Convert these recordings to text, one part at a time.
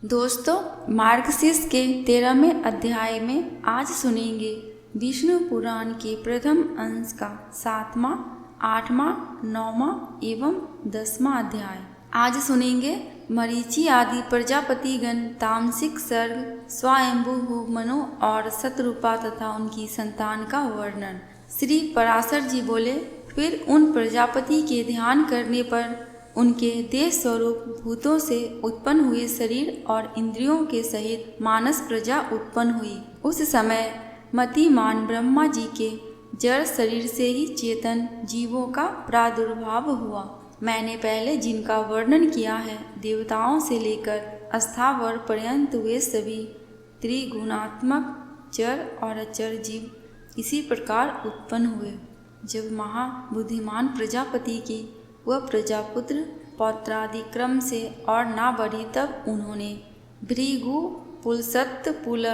दोस्तों, मार्गशीर्ष के 13वें अध्याय में आज सुनेंगे विष्णु पुराण के प्रथम अंश का 7वां, 8वां, 9वां एवं 10वां अध्याय। आज सुनेंगे मरीचि आदि प्रजापतिगण, तामसिक सर्ग, स्वयंभू मनु और शतरूपा तथा उनकी संतान का वर्णन। श्री पराशर जी बोले, फिर उन प्रजापति के ध्यान करने पर उनके देह स्वरूप भूतों से उत्पन्न हुए शरीर और इंद्रियों के सहित मानस प्रजा उत्पन्न हुई। उस समय मतिमान ब्रह्मा जी के जड़ शरीर से ही चेतन जीवों का प्रादुर्भाव हुआ। मैंने पहले जिनका वर्णन किया है, देवताओं से लेकर अस्थावर पर्यंत वे सभी त्रिगुणात्मक जड़ और अचर जीव इसी प्रकार उत्पन्न हुए। जब महाबुद्धिमान प्रजापति की वह प्रजापुत्र पौत्रादिक्रम से और ना बढ़ी, तब उन्होंने भृगु, पुलसत्त, पुल,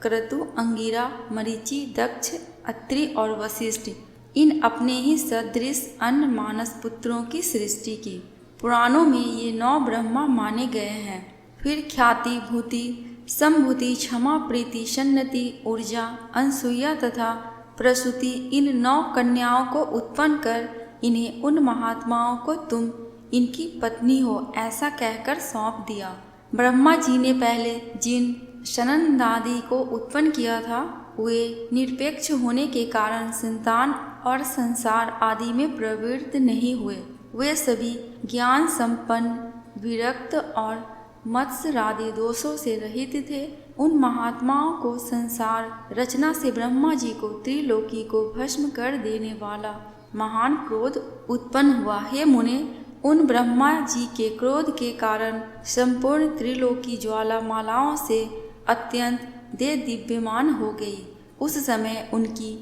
क्रतु, अंगिरा, मरीचि, दक्ष, अत्रि और वशिष्ठ इन अपने ही सदृश अन्य मानस पुत्रों की सृष्टि की। पुराणों में ये 9 ब्रह्मा माने गए हैं। फिर ख्याति, भूति, संभूति, क्षमा, प्रीति, सन्नति, ऊर्जा, अनसुईया तथा प्रसूति इन 9 कन्याओं को उत्पन्न कर इन्हें उन महात्माओं को तुम इनकी पत्नी हो ऐसा कहकर सौंप दिया। ब्रह्मा जी ने पहले जिन सनंदादि को उत्पन्न किया था, वे निरपेक्ष होने के कारण संतान और संसार आदि में प्रवृत्त नहीं हुए। वे सभी ज्ञान संपन्न, विरक्त और मत्सरादि दोषों से रहित थे। उन महात्माओं को संसार रचना से ब्रह्मा जी को त्रिलोकी को भस्म कर देने वाला महान क्रोध उत्पन्न हुआ। हे मुने, उन ब्रह्मा जी के क्रोध के कारण संपूर्ण त्रिलोकी ज्वाला मालाओं से अत्यंत दे दिव्यमान हो गई। उस समय उनकी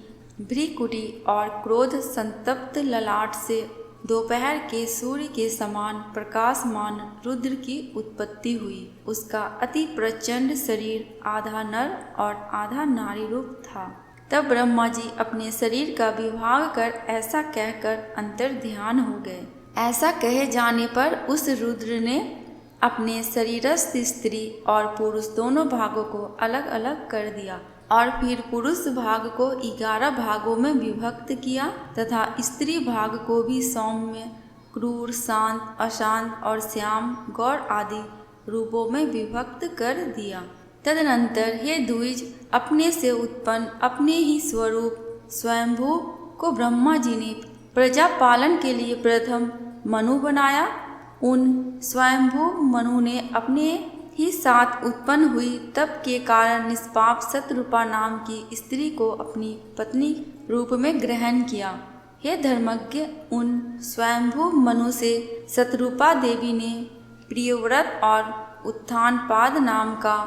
भ्रिकुटी और क्रोध संतप्त ललाट से दोपहर के सूर्य के समान प्रकाशमान रुद्र की उत्पत्ति हुई। उसका अति प्रचंड शरीर आधा नर और आधा नारी रूप था। तब ब्रह्मा जी अपने शरीर का विभाग कर ऐसा कहकर अंतर ध्यान हो गए। ऐसा कहे जाने पर उस रुद्र ने अपने शरीरस्थ स्त्री और पुरुष दोनों भागों को अलग अलग कर दिया और फिर पुरुष भाग को 11 भागों में विभक्त किया तथा स्त्री भाग को भी सौम्य, क्रूर, शांत, अशांत और श्याम, गौर आदि रूपों में विभक्त कर दिया। तदनंतर हे द्विज, अपने से उत्पन्न अपने ही स्वरूप स्वयंभू को ब्रह्मा जी ने प्रजा पालन के लिए प्रथम मनु बनाया। उन स्वयंभू मनु ने अपने ही साथ उत्पन्न हुई तप के कारण निष्पाप शतरूपा नाम की स्त्री को अपनी पत्नी रूप में ग्रहण किया। हे धर्मज्ञ, उन स्वयंभू मनु से शतरूपा देवी ने प्रियव्रत और उत्थानपाद नाम का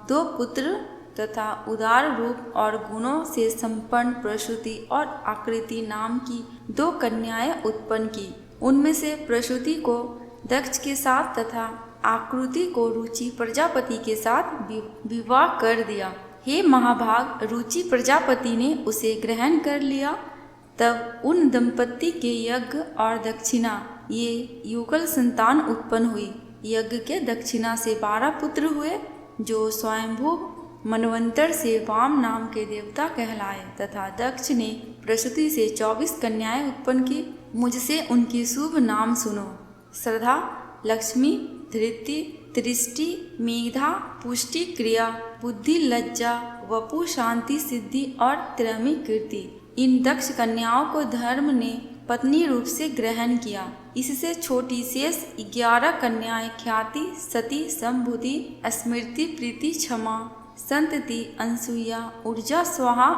2 पुत्र तथा उदार रूप और गुणों से संपन्न प्रसूति और आकृति नाम की 2 कन्याएं उत्पन्न की। उनमें से प्रसूति को दक्ष के साथ तथा आकृति को रुचि प्रजापति के साथ विवाह कर दिया। हे महाभाग, रुचि प्रजापति ने उसे ग्रहण कर लिया। तब उन दंपति के यज्ञ और दक्षिणा ये युगल संतान उत्पन्न हुई। यज्ञ के दक्षिणा से 12 पुत्र हुए, जो स्वयंभू मनवंतर से वाम नाम के देवता कहलाए, तथा दक्ष ने प्रसूति से 24 कन्याएं उत्पन्न की। मुझसे उनके शुभ नाम सुनो: श्रद्धा, लक्ष्मी, धृति, दृष्टि, मेधा, पुष्टि, क्रिया, बुद्धि, लज्जा, वपु, शांति, सिद्धि और त्रयमी कीर्ति। इन दक्ष कन्याओं को धर्म ने पत्नी रूप से ग्रहण किया। इससे छोटी शेष 11 कन्याएं ख्याति, सती, संभूति, स्मृति, प्रीति, क्षमा, संतति, अनसुईया, ऊर्जा, स्वाहा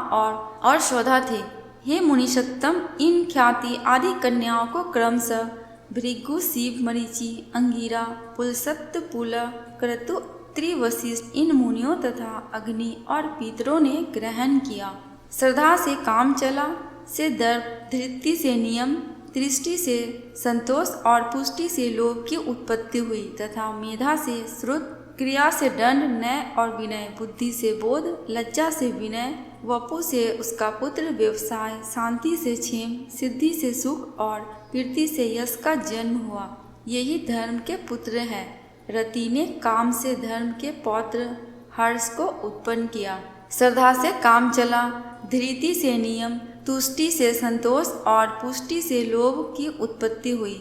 और शोधा थे। हे मुनिषत्तम, इन ख्याति आदि कन्याओं को क्रमशः भृगु, शिव, मरीचि, अंगिरा, पुलसत्त, पुल, क्रतु, त्रिवशिष्ठ इन मुनियों तथा अग्नि और पितरों ने ग्रहण किया। श्रद्धा से काम चला, से दर्प, धृति से नियम, दृष्टि से संतोष और पुष्टि से लोभ की उत्पत्ति हुई तथा मेधा से श्रुत, क्रिया से दंड, न्याय और विनय, बुद्धि से बोध, लज्जा से विनय, वपु से उसका पुत्र व्यवसाय, शांति से क्षेम, सिद्धि से सुख और कीर्ति से यश का जन्म हुआ। यही धर्म के पुत्र हैं। रति ने काम से धर्म के पौत्र हर्ष को उत्पन्न किया। श्रद्धा से काम चला, धृति से नियम, तुष्टि से संतोष और पुष्टि से लोभ की उत्पत्ति हुई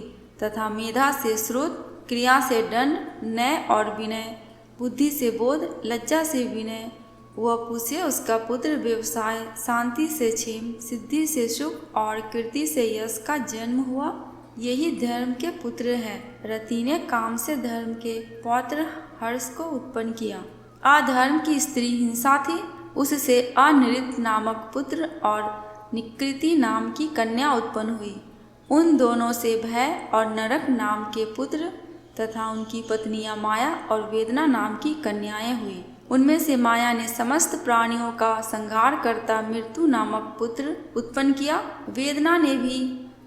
तथा मेधा से श्रुत, क्रिया से दंड, न्याय और विनय, बुद्धि से बोध, लज्जा से विनय, वपु से उसका पुत्र व्यवसाय, शांति से क्षेम, सिद्धि से सुख और कीर्ति से यश का जन्म हुआ। यही धर्म के पुत्र है। रति ने काम से धर्म के पौत्र हर्ष को उत्पन्न किया। अधर्म की स्त्री हिंसा थी, उससे अनिरुद्ध नामक पुत्र और निकृति नाम की कन्या उत्पन्न हुई। उन दोनों से भय और नरक नाम के पुत्र तथा उनकी पत्नियां माया और वेदना नाम की कन्याएं हुई। उनमें से माया ने समस्त प्राणियों का संहार करता मृत्यु नामक पुत्र उत्पन्न किया। वेदना ने भी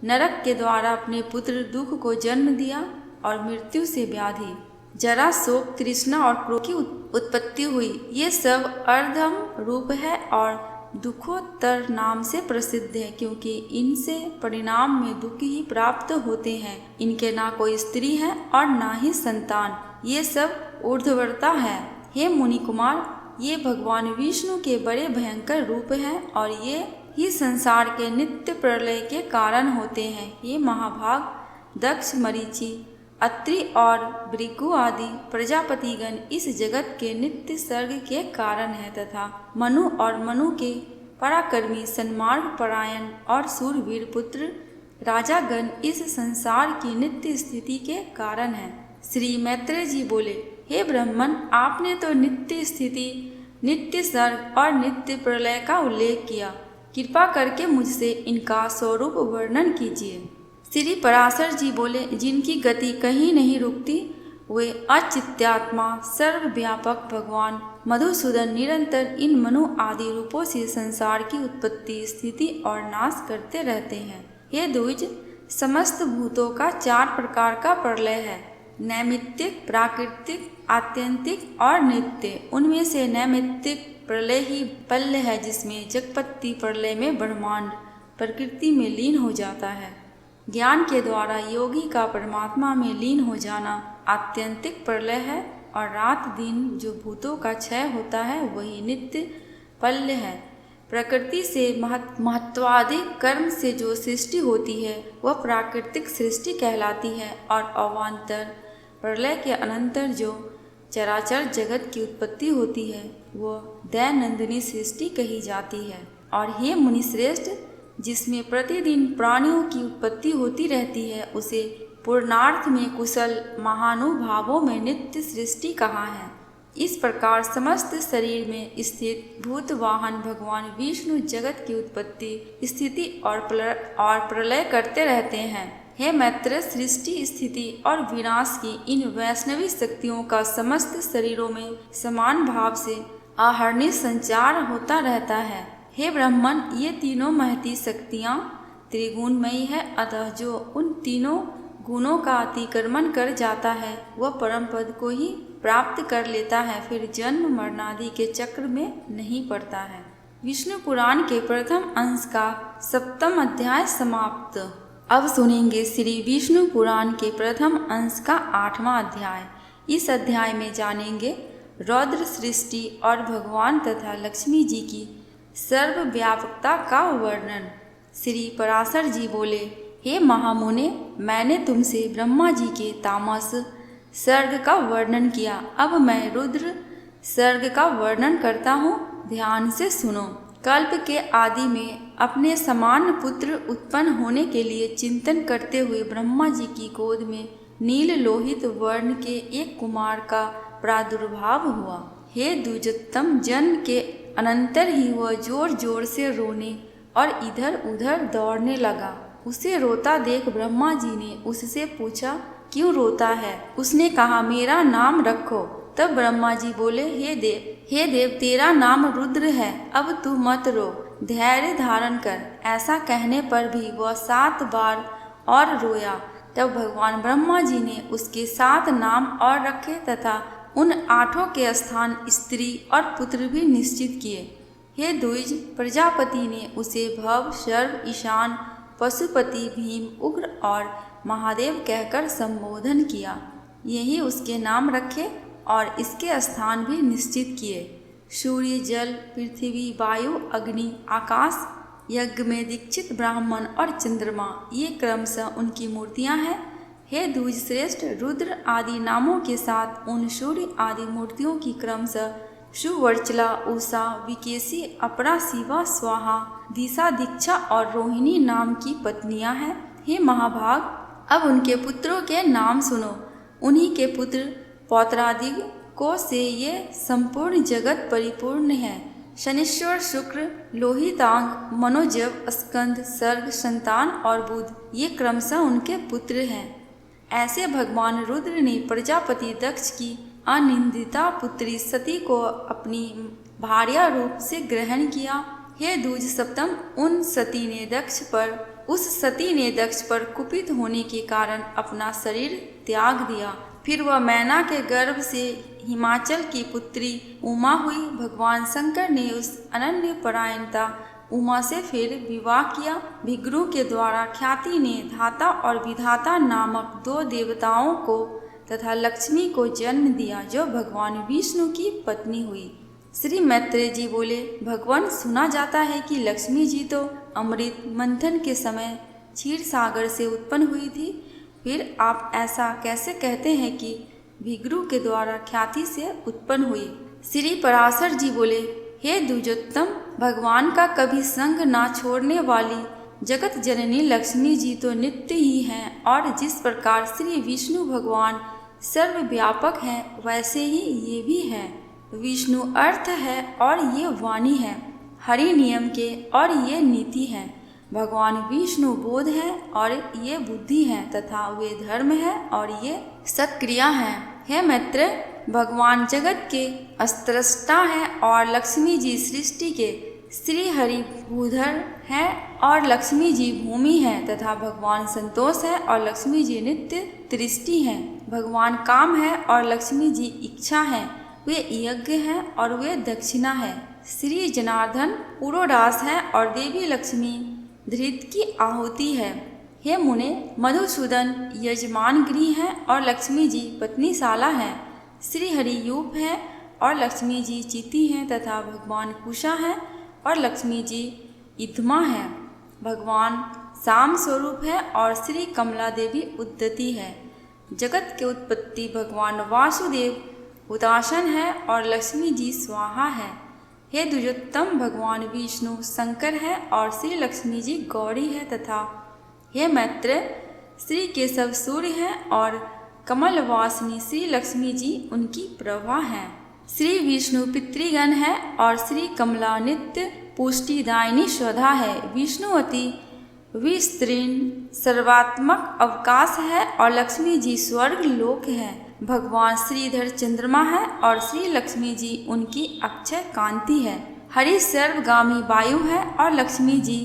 नरक के द्वारा अपने पुत्र दुख को जन्म दिया और मृत्यु से व्याधि, जरा, शोक, तृष्णा और क्रोध की उत्पत्ति हुई। ये सब अर्धम रूप है और दुखोत्तर नाम से प्रसिद्ध है, क्योंकि इनसे परिणाम में दुख ही प्राप्त होते हैं। इनके ना कोई स्त्री है और ना ही संतान। ये सब ऊर्ध्ववर्ता है। हे मुनि कुमार, ये भगवान विष्णु के बड़े भयंकर रूप हैं और ये ही संसार के नित्य प्रलय के कारण होते हैं। ये महाभाग दक्ष, मरीचि, अत्रि और भृगु आदि प्रजापतिगण इस जगत के नित्य सर्ग के कारण है तथा मनु और मनु के पराक्रमी, सन्मार्ग परायण और सूरवीर पुत्र राजागण इस संसार की नित्य स्थिति के कारण है। श्री मैत्रेय जी बोले, हे ब्राह्मण, आपने तो नित्य स्थिति, नित्य सर्ग और नित्य प्रलय का उल्लेख किया। कृपा करके मुझसे इनका स्वरूप वर्णन कीजिए। श्री पराशर जी बोले, जिनकी गति कहीं नहीं रुकती, वे अचित्यात्मा सर्वव्यापक भगवान मधुसूदन निरंतर इन मनु आदि रूपों से संसार की उत्पत्ति, स्थिति और नाश करते रहते हैं। ये द्विज, समस्त भूतों का 4 प्रकार का प्रलय है, नैमित्तिक, प्राकृतिक, आत्यंतिक और नित्य। उनमें से नैमित्तिक प्रलय ही पल्य है, जिसमें जगपत्ति प्रलय में ब्रह्मांड प्रकृति में लीन हो जाता है। ज्ञान के द्वारा योगी का परमात्मा में लीन हो जाना आत्यंतिक प्रलय है और रात दिन जो भूतों का क्षय होता है वही नित्य पल्य है। प्रकृति से महत्वाधिक कर्म से जो सृष्टि होती है वह प्राकृतिक सृष्टि कहलाती है और अवान्तर प्रलय के अनंतर जो चराचर जगत की उत्पत्ति होती है वह दैनंदिनी सृष्टि कही जाती है। और हे मुनिश्रेष्ठ, जिसमें प्रतिदिन प्राणियों की उत्पत्ति होती रहती है उसे पूर्णार्थ में कुशल महानुभावों में नित्य सृष्टि कहा है। इस प्रकार समस्त शरीर में स्थित भूत वाहन भगवान विष्णु जगत की उत्पत्ति, स्थिति और प्रलय करते रहते हैं। हे मैत्र, सृष्टि, स्थिति और विनाश की इन वैष्णवी शक्तियों का समस्त शरीरों में समान भाव से आहरणीय संचार होता रहता है। हे ब्राह्मण, ये तीनों महती शक्तियाँ त्रिगुणमयी है, अतः जो उन तीनों गुणों का अतिक्रमण कर जाता है वह परम पद को ही प्राप्त कर लेता है, फिर जन्म मरणादि के चक्र में नहीं पड़ता है। विष्णु पुराण के प्रथम अंश का 7वां अध्याय समाप्त। अब सुनेंगे श्री विष्णु पुराण के प्रथम अंश का 8वां अध्याय। इस अध्याय में जानेंगे रौद्र सृष्टि और भगवान तथा लक्ष्मी जी की सर्वव्यापकता का वर्णन। श्री पराशर जी बोले, हे महामुने, मैंने तुमसे ब्रह्मा जी के तामस सर्ग का वर्णन किया। अब मैं रुद्र सर्ग का वर्णन करता हूँ, ध्यान से सुनो। कल्प के आदि में अपने समान पुत्र उत्पन्न होने के लिए चिंतन करते हुए ब्रह्मा जी की गोद में नील लोहित वर्ण के एक कुमार का प्रादुर्भाव हुआ। हे द्विजोत्तम, जन्म के अनंतर ही वह जोर जोर से रोने और इधर उधर दौड़ने लगा। उसे रोता देख ब्रह्मा जी ने उससे पूछा, क्यों रोता है? उसने कहा, मेरा नाम रखो। तब ब्रह्मा जी बोले, हे देव, तेरा नाम रुद्र है, अब तू मत रो, धैर्य धारण कर। ऐसा कहने पर भी वह 7 बार और रोया। तब भगवान ब्रह्मा जी ने उसके 7 नाम और रखे तथा उन 8 के स्थान स्त्री और पुत्र भी निश्चित किए। हे द्विज, प्रजापति ने उसे भव, शर्व, ईशान, पशुपति, भीम, उग्र और महादेव कहकर संबोधन किया। यही उसके नाम रखे और इसके स्थान भी निश्चित किए। सूर्य, जल, पृथ्वी, वायु, अग्नि, आकाश, यज्ञ में दीक्षित ब्राह्मण और चंद्रमा, ये क्रमशः उनकी मूर्तियां हैं। हे द्विज श्रेष्ठ, रुद्र आदि नामों के साथ उन सूर्य आदि मूर्तियों की क्रमशः सुवर्चला, उषा, विकेशी, अपरा, शिवा, स्वाहा, दिशा, दीक्षा और रोहिणी नाम की पत्नियां हैं। हे महाभाग, अब उनके पुत्रों के नाम सुनो। उन्हीं के पुत्र पौत्रादि को से ये संपूर्ण जगत परिपूर्ण है। शनिश्वर, शुक्र, लोहितांग, मनोजव, स्कंद, सर्ग, संतान और बुध, ये क्रमशः उनके पुत्र हैं। ऐसे भगवान रुद्र ने प्रजापति दक्ष की अनिंदिता पुत्री सती को अपनी भार्या रूप से ग्रहण किया। हे द्विज सप्तम, उस सती ने दक्ष पर कुपित होने के कारण अपना शरीर त्याग दिया। फिर वह मैना के गर्भ से हिमाचल की पुत्री उमा हुई। भगवान शंकर ने उस अनन्य परायणता उमा से फिर विवाह किया। भृगु के द्वारा ख्याति ने धाता और विधाता नामक 2 देवताओं को तथा लक्ष्मी को जन्म दिया, जो भगवान विष्णु की पत्नी हुई। श्री मैत्रेय जी बोले, भगवान, सुना जाता है कि लक्ष्मी जी तो अमृत मंथन के समय क्षीर सागर से उत्पन्न हुई थी, फिर आप ऐसा कैसे कहते हैं कि भृगु के द्वारा ख्याति से उत्पन्न हुई? श्री पराशर जी बोले, हे द्विजोत्तम, भगवान का कभी संग ना छोड़ने वाली जगत जननी लक्ष्मी जी तो नित्य ही हैं, और जिस प्रकार श्री विष्णु भगवान सर्वव्यापक हैं, वैसे ही ये भी हैं। विष्णु अर्थ है और ये वाणी है, हरि नियम के और ये नीति है। भगवान विष्णु बोध है और ये बुद्धि है, तथा वे धर्म है और ये सत्क्रिया है। हे मैत्रेय, भगवान जगत के स्रष्टा है और लक्ष्मी जी सृष्टि के। श्री हरि भूधर है और लक्ष्मी जी भूमि है, तथा भगवान संतोष है और लक्ष्मी जी नित्य दृष्टि है। भगवान काम है और लक्ष्मी जी इच्छा है। वे यज्ञ हैं और वे दक्षिणा है। श्री जनार्दन पुरोडास है और देवी लक्ष्मी धृत की आहुति है। हे मुने, मधुसूदन यजमान गृह है और लक्ष्मी जी पत्नीशाला है। श्री हरि यूप है और लक्ष्मी जी चिति हैं, तथा भगवान कुशा है और लक्ष्मी जी इधमा है। भगवान शाम स्वरूप है और श्री कमला देवी उद्दती है। जगत के उत्पत्ति भगवान वासुदेव उदासन है और लक्ष्मी जी स्वाहा है। हे द्विजोत्तम, भगवान विष्णु शंकर है और श्री लक्ष्मी जी गौरी है, तथा हे मैत्रेय, श्री केशव सूर्य है और कमलवासिनी श्री लक्ष्मी जी उनकी प्रभा है। श्री विष्णु पितृगण है और श्री कमला नित्य पुष्टिदायिनी स्वधा है। विष्णु अति विस्तीर्ण सर्वात्मक अवकाश है और लक्ष्मी जी स्वर्ग लोक है। भगवान श्रीधर चंद्रमा है और श्री लक्ष्मी जी उनकी अक्षय कांति है। हरि सर्वगामी वायु है और लक्ष्मी जी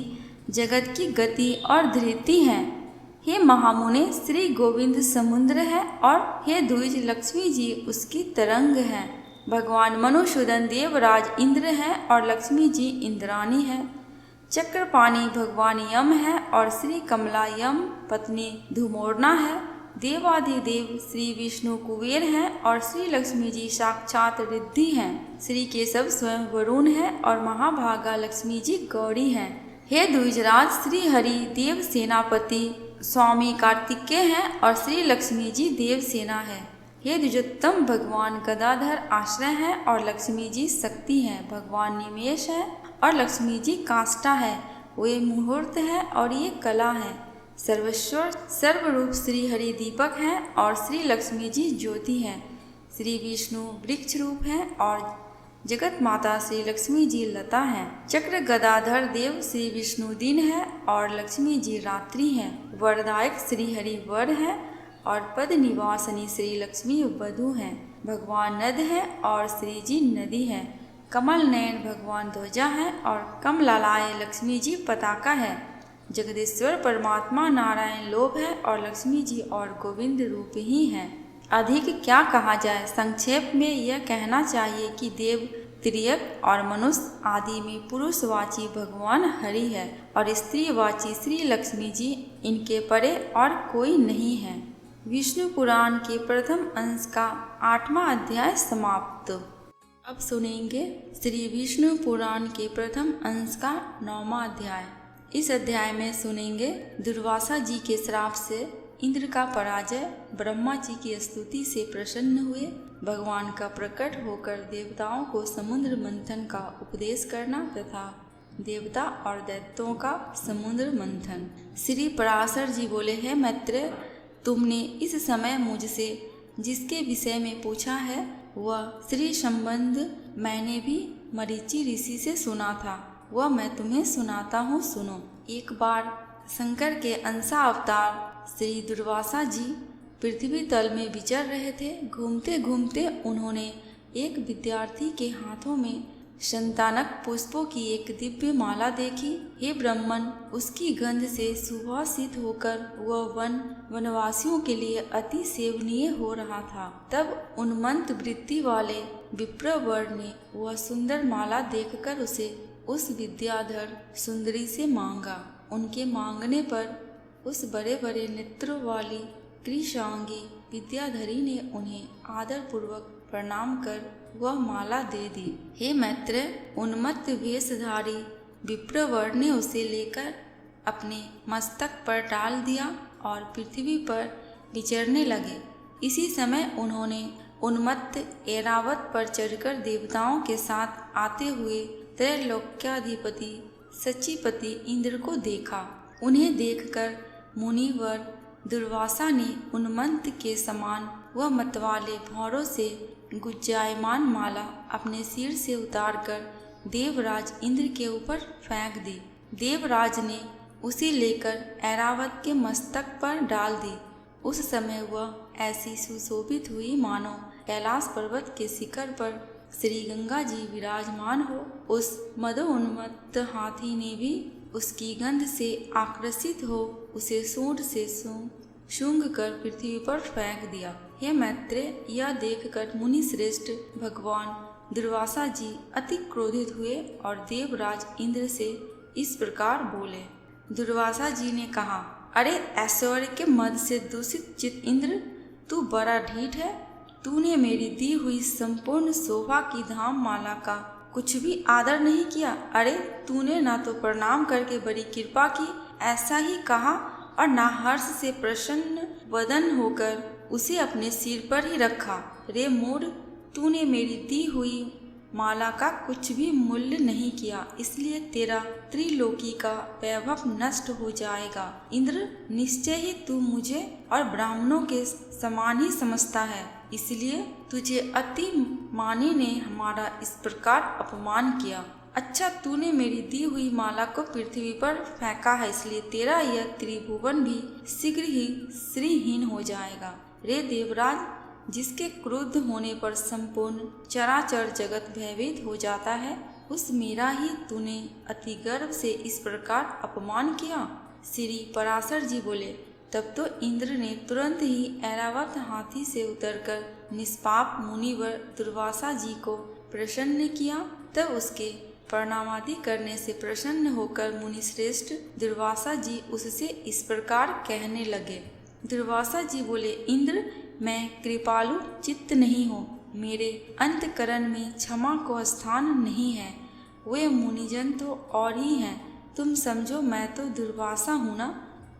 जगत की गति और धृति है। हे महामुने, श्री गोविंद समुद्र है और हे द्विज, लक्ष्मी जी उसकी तरंग है। भगवान मनुसूदन देवराज इंद्र है और लक्ष्मी जी इंद्राणी है। चक्रपाणी भगवान यम है और श्री कमला यम पत्नी धूमोर्ना है। देवाधिदेव श्री विष्णु कुबेर हैं और श्री लक्ष्मी जी साक्षात रिद्धि हैं। श्री केशव स्वयं वरुण है और महाभागा लक्ष्मी जी गौरी हैं। हे द्विजराज, श्री हरि देव सेनापति स्वामी कार्तिकेय हैं और श्री लक्ष्मी जी देवसेना है। हे द्विजोत्तम, भगवान गदाधर आश्रय है और लक्ष्मी जी शक्ति है। भगवान निमेष है और लक्ष्मी जी काष्ठा है। वे मुहूर्त है और ये कला है। सर्वेश्वर सर्वरूप श्री हरि दीपक हैं और श्री लक्ष्मी जी ज्योति हैं। श्री विष्णु वृक्ष रूप हैं और जगत माता श्री लक्ष्मी जी लता हैं। चक्र गदाधर देव श्री विष्णु दिन है और लक्ष्मी जी रात्रि हैं। वरदायक श्री हरि वर है और पद निवासनी श्री लक्ष्मी वधु हैं। भगवान नद है और श्री जी नदी है। कमल नयन भगवान ध्वजा है और कमलालय लक्ष्मी जी पताका है। जगदीश्वर परमात्मा नारायण लोभ है और लक्ष्मी जी और गोविंद रूप ही हैं। अधिक क्या कहा जाए, संक्षेप में यह कहना चाहिए कि देव, त्रियक और मनुष्य आदि में पुरुषवाची भगवान हरि है और स्त्रीवाची श्री लक्ष्मी जी इनके परे और कोई नहीं है। विष्णु पुराण के प्रथम अंश का 8वां अध्याय समाप्त। अब सुनेंगे श्री विष्णु पुराण के प्रथम अंश का 9वां अध्याय। इस अध्याय में सुनेंगे दुर्वासा जी के श्राप से इंद्र का पराजय, ब्रह्मा जी की स्तुति से प्रसन्न हुए, भगवान का प्रकट होकर देवताओं को समुद्र मंथन का उपदेश करना तथा देवता और दैत्यों का समुद्र मंथन। श्री पराशर जी बोले, हे मैत्रेय, तुमने इस समय मुझसे जिसके विषय में पूछा है वह श्री संबंध मैंने भी मरीचि ऋषि से सुना था, वह मैं तुम्हें सुनाता हूँ, सुनो। एक बार शंकर के अंशा अवतार श्री दुर्वासा जी पृथ्वी तल में विचर रहे थे। घूमते घूमते उन्होंने एक विद्यार्थी के हाथों में संतानक पुष्पों की एक दिव्य माला देखी। हे ब्राह्मण, उसकी गंध से सुवासित होकर वह वनवासियों के लिए अति सेवनीय हो रहा था। तब उन्मत्त वृत्ति वाले विप्रवर ने वह सुंदर माला देखकर उसे उस विद्याधर सुंदरी से मांगा। उनके मांगने पर उस बड़े बड़े नेत्रों वाली कृशांगी विद्याधरी ने उन्हें आदर पूर्वक प्रणाम कर वह माला दे दी। हे मैत्रेय, उन्मत्त वेशधारी विप्रवर ने उसे लेकर अपने मस्तक पर डाल दिया और पृथ्वी पर विचरने लगे। इसी समय उन्होंने उन्मत्त ऐरावत पर चढ़कर देवताओं के साथ आते हुए त्रैलोक्याधिपति सचीपति इंद्र को देखा। उन्हें देखकर मुनिवर दुर्वासा ने उन्मत्त के समान वह मतवाले भौरों से गुंजायमान माला अपने सिर से उतारकर देवराज इंद्र के ऊपर फेंक दी। देवराज ने उसे लेकर ऐरावत के मस्तक पर डाल दी। उस समय वह ऐसी सुशोभित हुई मानो कैलाश पर्वत के शिखर पर श्री गंगा जी विराजमान हो। उस मदोन्मत्त हाथी ने भी उसकी गंध से आकर्षित हो उसे सूंड से सूंघ कर पृथ्वी पर फेंक दिया। हे मैत्रेय, यह देखकर मुनि श्रेष्ठ भगवान दुर्वासा जी अति क्रोधित हुए और देवराज इंद्र से इस प्रकार बोले। दुर्वासा जी ने कहा, अरे ऐश्वर्य के मद से दूषित चित इंद्र, तू बड़ा ढीठ है। तूने मेरी दी हुई संपूर्ण शोभा की धाम माला का कुछ भी आदर नहीं किया। अरे तूने ना तो प्रणाम करके बड़ी कृपा की, ऐसा ही कहा, और ना हर्ष से प्रसन्न वदन होकर उसे अपने सिर पर ही रखा। रे मूढ़, तूने मेरी दी हुई माला का कुछ भी मूल्य नहीं किया, इसलिए तेरा त्रिलोकी का वैभव नष्ट हो जाएगा। इंद्र, निश्चय ही तू मुझे और ब्राह्मणों के समान ही समझता है, इसलिए तुझे अति मानी ने हमारा इस प्रकार अपमान किया। अच्छा, तूने मेरी दी हुई माला को पृथ्वी पर फेंका है, इसलिए तेरा यह त्रिभुवन भी शीघ्र ही श्रीहीन हो जाएगा। रे देवराज, जिसके क्रुद्ध होने पर संपूर्ण चराचर जगत भयभीत हो जाता है, उस मेरा ही तूने अति गर्व से इस प्रकार अपमान किया। श्री पराशर जी बोले, तब तो इंद्र ने तुरंत ही ऐरावत हाथी से उतरकर निष्पाप मुनिवर दुर्वासा जी को प्रसन्न किया। तब उसके प्रणामादि करने से प्रसन्न होकर मुनिश्रेष्ठ दुर्वासा जी उससे इस प्रकार कहने लगे। दुर्वासा जी बोले, इंद्र, मैं कृपालु चित्त नहीं हूँ, मेरे अंतकरण में क्षमा को स्थान नहीं है। वे मुनिजन तो और ही हैं, तुम समझो मैं तो दुर्वासा हूँ ना।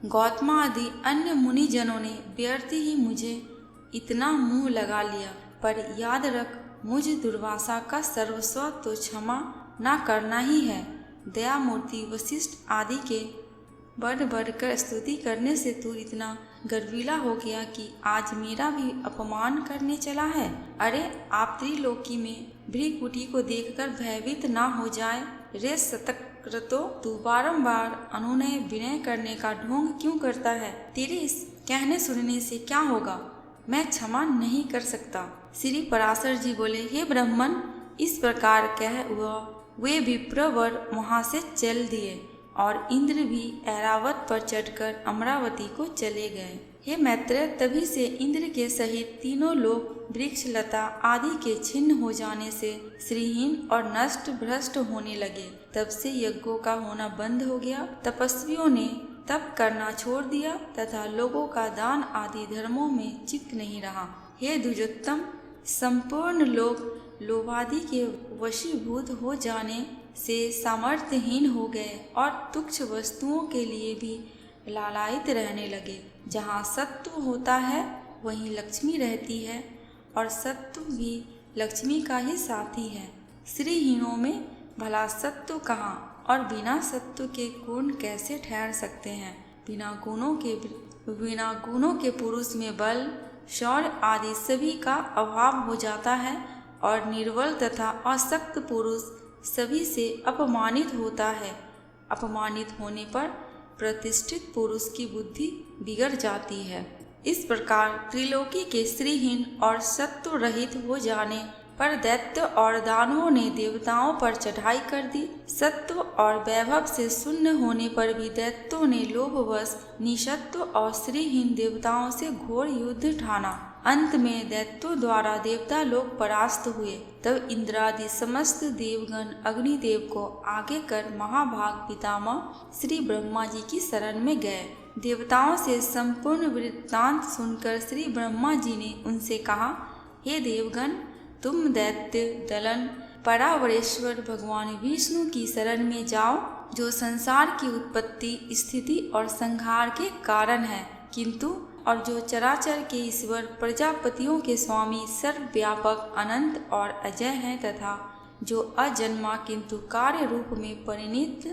गौतम आदि अन्य मुनिजनों ने व्यर्थ ही मुझे इतना मुंह लगा लिया, पर याद रख, मुझ दुर्वासा का सर्वस्व तो क्षमा ना करना ही है। दया मूर्ति वशिष्ठ आदि के बढ़ बढ़कर स्तुति करने से तू इतना गर्वीला हो गया कि आज मेरा भी अपमान करने चला है। अरे आप त्रिलोकी में भृकुटी को देखकर भयभीत ना हो जाए। रे सतक्रतो, तू बारंबार अनुनय विनय करने का ढोंग क्यों करता है? तेरे इस कहने सुनने से क्या होगा? मैं क्षमा नहीं कर सकता। श्री पराशर जी बोले, हे ब्राह्मण, इस प्रकार कह वे विप्रवर वहाँ से चल दिए और इंद्र भी ऐरावत पर चढ़कर अमरावती को चले गए। हे मैत्रेय, तभी से इंद्र के सहित तीनों लोग वृक्ष लता आदि के छिन्न हो जाने से श्रीहीन और नष्ट भ्रष्ट होने लगे। तब से यज्ञों का होना बंद हो गया। तपस्वियों ने तप करना छोड़ दिया तथा लोगों का दान आदि धर्मों में चित्त नहीं रहा। हे द्विजोत्तम, संपूर्ण लोग लोभादि के वशीभूत हो जाने से सामर्थ्यहीन हो गए और तुच्छ वस्तुओं के लिए भी लालायित रहने लगे। जहाँ सत्व होता है वहीं लक्ष्मी रहती है और सत्व भी लक्ष्मी का ही साथी है। श्रीहीनों में भला सत्व कहाँ और बिना सत्व के गुण कैसे ठहर सकते हैं। बिना गुणों के पुरुष में बल, शौर्य आदि सभी का अभाव हो जाता है और निर्बल तथा अशक्त पुरुष सभी से अपमानित होता है। अपमानित होने पर प्रतिष्ठित पुरुष की बुद्धि बिगड़ जाती है। इस प्रकार त्रिलोकी के श्रीहीन और सत्व रहित हो जाने पर दैत्य और दानवों ने देवताओं पर चढ़ाई कर दी। सत्व और वैभव से शून्य होने पर भी दैत्यों ने लोभवश निसत्व और श्रीहीन देवताओं से घोर युद्ध ठाना। अंत में दैत्यों द्वारा देवता लोग परास्त हुए। तब इंद्रादि समस्त देवगण अग्निदेव को आगे कर महाभाग पितामह श्री ब्रह्मा जी की शरण में गए। देवताओं से संपूर्ण वृत्तांत सुनकर श्री ब्रह्मा जी ने उनसे कहा, हे देवगण, तुम दैत्य दलन परावरेश्वर भगवान विष्णु की शरण में जाओ, जो संसार की उत्पत्ति, स्थिति और संहार के कारण है, किंतु और जो चराचर के ईश्वर, प्रजापतियों के स्वामी, सर्वव्यापक, अनंत और अजय हैं तथा जो अजन्मा किंतु कार्य रूप में परिणित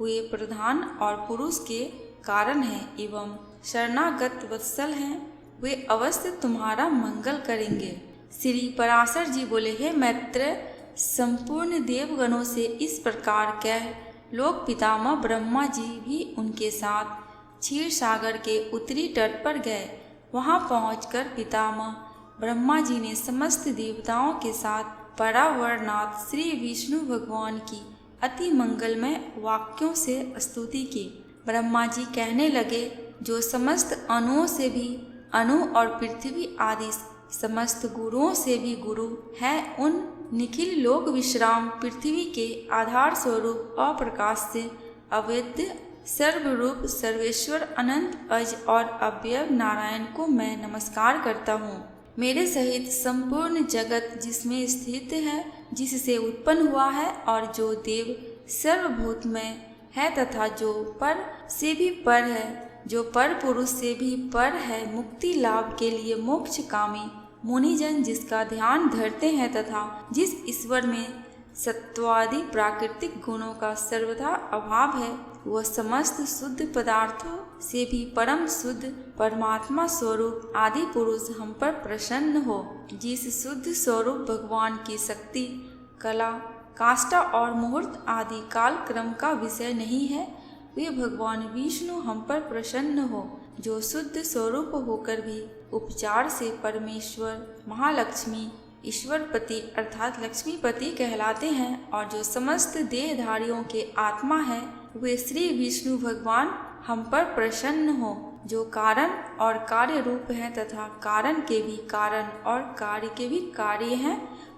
हुए प्रधान और पुरुष के कारण है एवं शरणागत वत्सल हैं, वे अवश्य तुम्हारा मंगल करेंगे। श्री पराशर जी बोले, हे मैत्र, संपूर्ण देवगणों से इस प्रकार कह लोक पितामह ब्रह्मा जी भी उनके साथ क्षीर सागर के उत्तरी तट पर गए। वहां पहुंचकर पितामह ब्रह्मा जी ने समस्त देवताओं के साथ परावरनाथ श्री विष्णु भगवान की अति मंगलमय वाक्यों से स्तुति की। ब्रह्मा जी कहने लगे, जो समस्त अणुओं से भी अणु और पृथ्वी आदि समस्त गुरुओं से भी गुरु है, उन निखिल लोक विश्राम पृथ्वी के आधार स्वरूप अप्रकाश से अवेद्य सर्वरूप सर्वेश्वर अनंत अज और अव्यय नारायण को मैं नमस्कार करता हूँ। मेरे सहित संपूर्ण जगत जिसमें स्थित है, जिससे उत्पन्न हुआ है और जो देव सर्वभूतमय है तथा जो पर से भी पर है, जो पर पुरुष से भी पर है, मुक्ति लाभ के लिए मोक्ष कामी मुनिजन जिसका ध्यान धरते हैं तथा जिस ईश्वर में सत्वादि प्राकृतिक गुणों का सर्वथा अभाव है, वह समस्त शुद्ध पदार्थों से भी परम शुद्ध परमात्मा स्वरूप आदि पुरुष हम पर प्रसन्न हो। जिस शुद्ध स्वरूप भगवान की शक्ति, कला, काष्ठा और मुहूर्त आदि काल क्रम का विषय नहीं है, वे भगवान विष्णु हम पर प्रसन्न हो। जो शुद्ध स्वरूप होकर भी उपचार से परमेश्वर, महालक्ष्मी, ईश्वरपति अर्थात लक्ष्मीपति कहलाते हैं और जो समस्त देहधारियों के आत्मा है, वे श्री विष्णु भगवान हम पर प्रसन्न हो। जो कारण और कार्य रूप हैं तथा कारण के भी कारण और कार्य के भी कार्य हैं,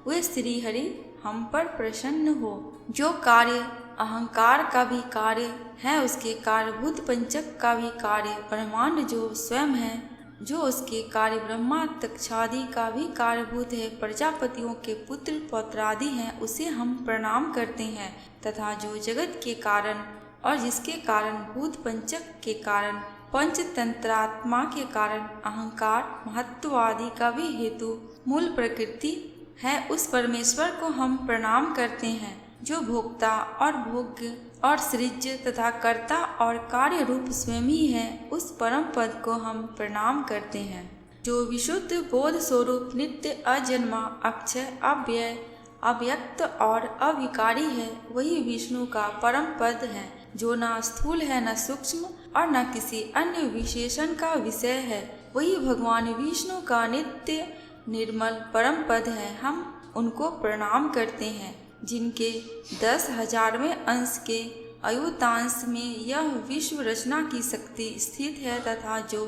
वे श्री हरि हम पर प्रसन्न हो। जो कार्य अहंकार का भी कार्य है, उसके कार्यभूत पंचक का भी कार्य ब्रह्मांड जो स्वयं है, जो उसके कार्य ब्रह्मा तक्षादि का भी कार्यभूत है, प्रजापतियों के पुत्र पौत्रादि हैं, उसे हम प्रणाम करते हैं। तथा जो जगत के कारण और जिसके कारण भूत पंचक के कारण पंचतंत्रात्मा के कारण अहंकार महत्व आदि का भी हेतु मूल प्रकृति है, उस परमेश्वर को हम प्रणाम करते हैं। जो भोक्ता और भोग्य और सृज्य तथा कर्ता और कार्य रूप स्वयं ही है, उस परम पद को हम प्रणाम करते हैं। जो विशुद्ध बोध स्वरूप नित्य अजन्मा अक्षय अव्यय अव्यक्त और अविकारी है, वही विष्णु का परम पद है। जो न स्थूल है, न सूक्ष्म और न किसी अन्य विशेषण का विषय है, वही भगवान विष्णु का नित्य निर्मल परम पद है। हम उनको प्रणाम करते हैं, जिनके 10,000वें अंश के अयुतांश में यह विश्व रचना की शक्ति स्थित है तथा जो